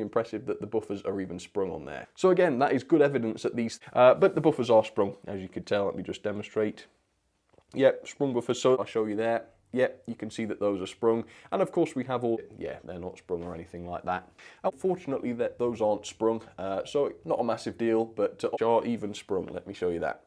impressive that the buffers are even sprung on there. So again, that is good evidence that these, but the buffers are sprung, as you could tell. Let me just demonstrate. Yep, sprung buffers, so I'll show you there. Yep, you can see that those are sprung. And of course we have all, yeah, they're not sprung or anything like that. Unfortunately, that those aren't sprung, so not a massive deal, but are even sprung. Let me show you that.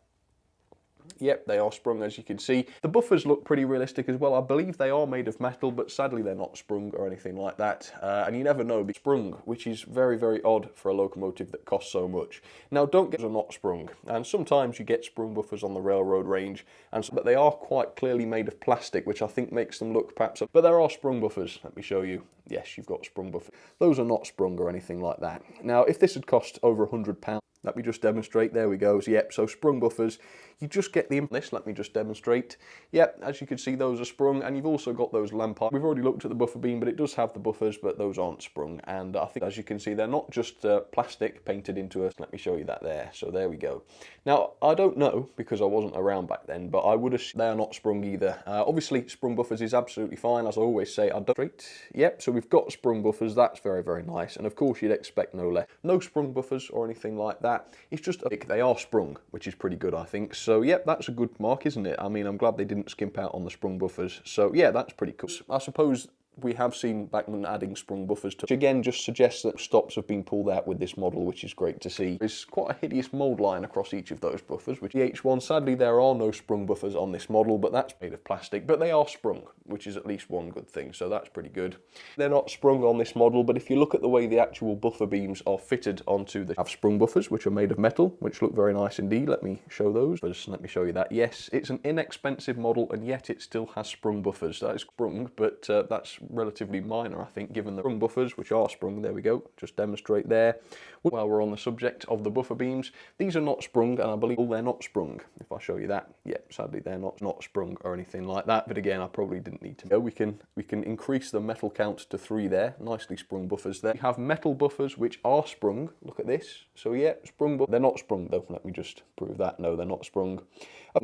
Yep, they are sprung, as you can see. The buffers look pretty realistic as well. I believe they are made of metal, but sadly they're not sprung or anything like that. And you never know, sprung, which is very, very odd for a locomotive that costs so much. Now, don't get them not sprung, and sometimes you get sprung buffers on the railroad range, but they are quite clearly made of plastic, which I think makes them look perhaps. But there are sprung buffers. Let me show you. Yes, you've got sprung buffers. Those are not sprung or anything like that. Now, if this had cost over £100, let me just demonstrate. There we go. So, yep, so sprung buffers. You just get the this. Let me just demonstrate. Yep, as you can see, those are sprung, and you've also got those lampard. We've already looked at the buffer beam, but it does have the buffers, but those aren't sprung. And I think, as you can see, they're not just plastic painted into us. Let me show you that there. So there we go. Now, I don't know, because I wasn't around back then, but I would assume they are not sprung either. Obviously, sprung buffers is absolutely fine. As I always say, I don't straight. Yep, so we've got sprung buffers. That's very, very nice. And of course, you'd expect no less. No sprung buffers or anything like that. It's just, they are sprung, which is pretty good, I think. So, yep, that's a good mark, isn't it? I mean, I'm glad they didn't skimp out on the sprung buffers. So, yeah, that's pretty cool. I suppose we have seen Bachmann adding sprung buffers to, which again just suggests that stops have been pulled out with this model, which is great to see. There's quite a hideous mould line across each of those buffers, which the H1, sadly there are no sprung buffers on this model, but that's made of plastic, but they are sprung, which is at least one good thing, so that's pretty good. They're not sprung on this model, but if you look at the way the actual buffer beams are fitted onto the have sprung buffers, which are made of metal, which look very nice indeed. Let me show those. Let me show you that. Yes, it's an inexpensive model, and yet it still has sprung buffers. That is sprung, but that's relatively minor, I think, given the sprung buffers, which are sprung. There we go, just demonstrate there. While we're on the subject of the buffer beams, these are not sprung, and I believe they're not sprung. If I show you that, yeah, sadly they're not sprung or anything like that, but again, I probably didn't need to. We can increase the metal count to 3 there, nicely sprung buffers there. We have metal buffers which are sprung, look at this. So yeah, sprung, but they're not sprung though. Let me just prove that. No, they're not sprung.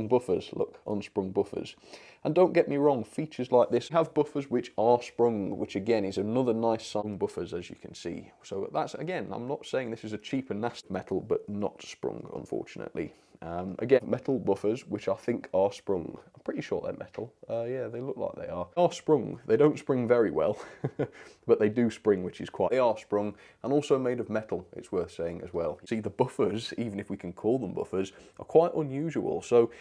Buffers, look, unsprung buffers. And don't get me wrong, features like this have buffers which are sprung, which again is another nice sign buffers, as you can see. So that's, again, I'm not saying this is a cheap and nasty metal, but not sprung, unfortunately. Again, metal buffers, which I think are sprung. I'm pretty sure they're metal. Yeah, they look like they are. They are sprung. They don't spring very well, but they do spring, which is quite... They are sprung, and also made of metal, it's worth saying as well. See, the buffers, even if we can call them buffers, are quite unusual. So,